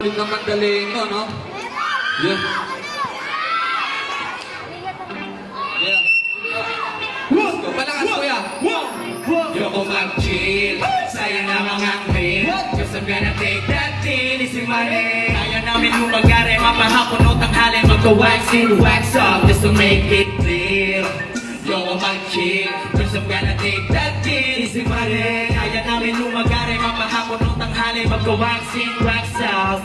din naman dali ito, no? Yeah. Yeah. Go, palakas, kuya! Yoko mag-chill, sayang na mga queen. Cause I'm gonna take that deal, easy money. Kaya namin lumagare, mapahapon o tanghali. Magka-wax in, wax off, just to make it clear. Yoko mag-chill, cause I'm gonna take that deal, easy money. Kaya namin lumagare, mapahapon o tanghali. Magka-wax in, wax off.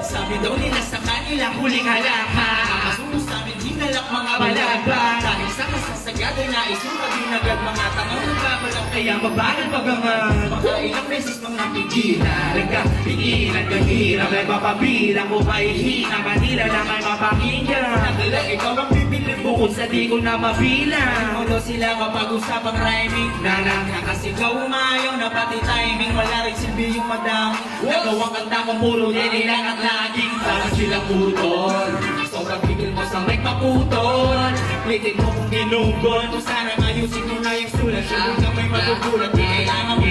Sabi daw nila sa kanila, huling halaka. Masuno sa amin, hinalak mga balaga. Dahil sa kasasagad ay naisupa din agad mga tangaw ng babalang. Kaya mabagal pagangan. Makailang beses mga pigilan. Nagkapigilan kahirap ay mapabilang ko pa ihina. Manila na may mapakinggan. Nagalag ikaw ang bibilin bukod sa di ko na mabilang. Modo sila kapag-usapang rhyming. Na nakakasigaw umayaw na pati timing. Wala rin silbi yung madami. Nagawang kanta ko puro nililang at laging. Parang silang utol. Sobrang pigil mo sa mic maputol. Plitin mo kung ginugol. Kung sana mayusin mo na yung sulat. Sunod ka may magugulat. Di kailangan mo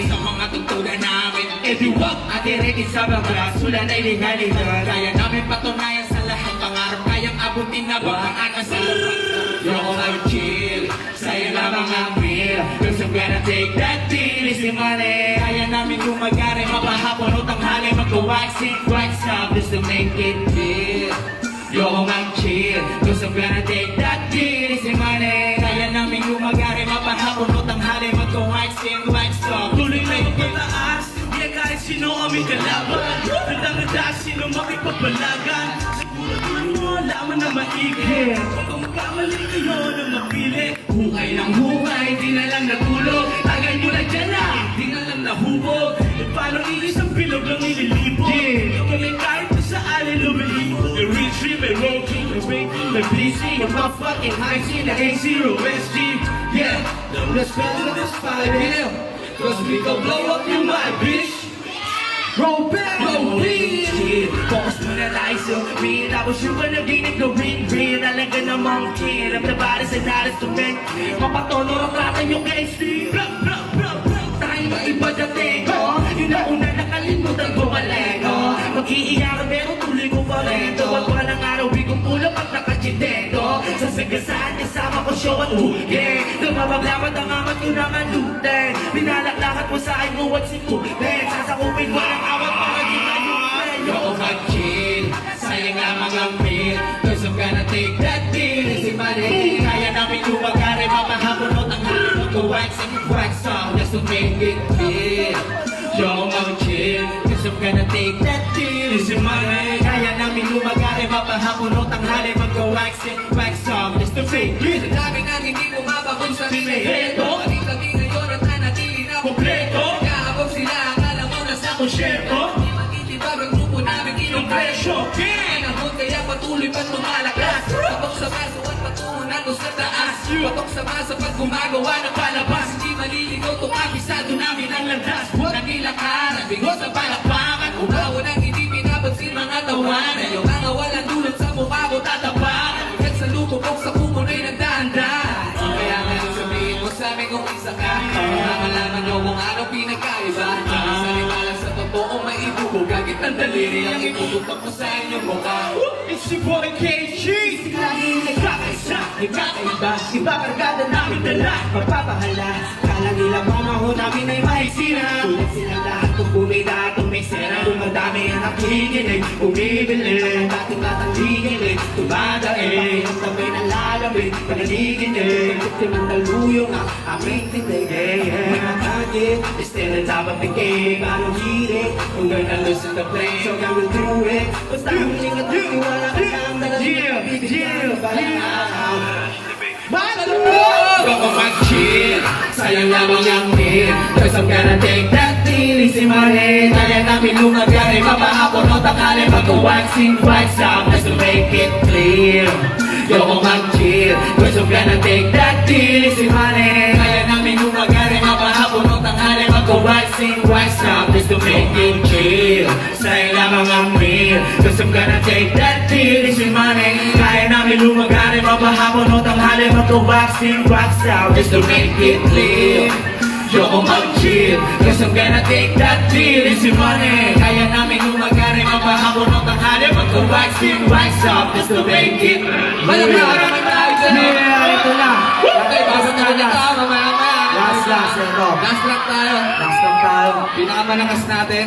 sa mga tugtugan namin. Everyone at irekin sa baba. Sulat ay liga-liga. Kaya namin patunayan sa lahat. Pangarap kayang abutin na ba ang akas sa lahat. Yoko mag-chill, sa'yo lamang ang real. Cause I'm gonna take that deal, easy money. Kaya namin lumagari, mapahapon o tanghali. Magka-wax in, wax off, just to make it real. Yoko mag-chill, cause I'm gonna take that deal, easy money. Kaya namin lumagari, mapahapon o tanghali. Magka-wax in, wax off. Tuloy na yung pataas, yeah kahit sino kami kalaban. Ganda-ganda sino makipagpalagan. Siguro mo alaman na maigit. Kung magkamali kayo na mapili. Hukay ng hukay, di na lang natulog. Tagay mo na dyan na, di na lang nahubog. At paano iisang bilog lang nililibog. Kami kahit na sa alin lumilibog. May reach, may roking, may breaking, may bleaching. Ang mga fucking high C na A0SG. Yeah, let's go to this fight, yeah. Cause we gon' blow up your mind, bitch. Roll back, roll in. Focus muna tayo sa real. Tapos yung ka naginig na ring. Talaga namang kill. Ang tabaris ay naras to men. Mapatono ang klatan yung AC. Tayo ba iba dating ko? Yun na una nakalimutan ko malego. Mag-iiyakan pero tuloy ko pa rin. At walang araw bigong tulap at nakachitendo. Sa sagasaan kasama ko show at huli. Lumabaglamat ang amat ko ng aluten. Binalaklakat mo sa akin mo at sikuten. Sasakupin ko ng awat para di tayo friend. Yoko mag-chill, sayang lamang ang meal. Cause I'm gonna take that deal, easy money. Kaya namin lumagari, mapahapon o tanghali. Mag-wax and wax off, just to make it real. Yoko mag-chill, cause I'm gonna take that deal, easy money. Kaya namin lumagari, mapahapon o tanghali. Mag-wax and wax off, just to make it. Sa dami na hindi bumabakon sa Pineheto, kami ngayon at nanatili na kompleto. Kaabog sila, akala mo na sa Konsyerto, Di matitibag ang grupo namin yung presyo. Pinahon kaya patuloy pa tumalakas Patok sa baso at patungo na to sa taas Patok sa baso pag gumagawa ng palabas Hindi maliligaw tumapisado namin ang landas Nagilakar, bigo sa palakpakan Ugawa nang hindi pinapansin mga tawanan Yung mga walang dulot sa mukha ko tatapakan Kahit sa lupok sa kumo na'y nagdahan-dahan Kaya ngayon sabihin mo sa amin kung isa ka Nakalaman nyo kung ano pinagkaiba Salita lang sa totoong maibubog Agit ng daliri ang ipuputok mo sa inyong mukha It's your boy KG. Lagi nagkakaisa, nagkakaiba. Iba kargada namin dala, mapapahala. Kala nila mamaho namin ay mahisira. Tulad silang lahat kung kumita at umisera. Dumadami ang nakikinig, bumibili. Ang dating batang ligilig, tumadaig. Ang kami ng lalamig, panaliginig. Biktima ng daluyong ang aming tinig. Nakakagit, still ang dapat tigig. Parang hilig, kung gano'n na lose in the plane. So I will do it. Basta huling at tiwala ka lang. Yoko mag-chill, sayang lamang ang meal. Cause I'm gonna take that deal, easy money. Kaya namin lumagari, mapahapon o tanghali. Mag-waxing, wax off, just to make it clear. Yoko mag-chill, cause I'm gonna take that deal, easy money. Kaya namin lumagari, mapahapon o tanghali. Mag-waxing, wax off, just to make it chill. Sayang lamang ang meal, cause I'm gonna take that deal, easy money. Kaya namin lumagari, mapahapon o tanghali. Mag-waxing, wax off, just to make it clear. Yoko mag-chill, cause I'm gonna take that deal, easy money. Kaya namin lumagari, hali magka-wax in, wax off just to make it. Malakalakan naman tayo dyan. Yeah, ito na. Okay, basta na ulit tayo, mamaya-maya. Last, ito. Last lap tayo. Last lang tayo. Pinakamalakas natin.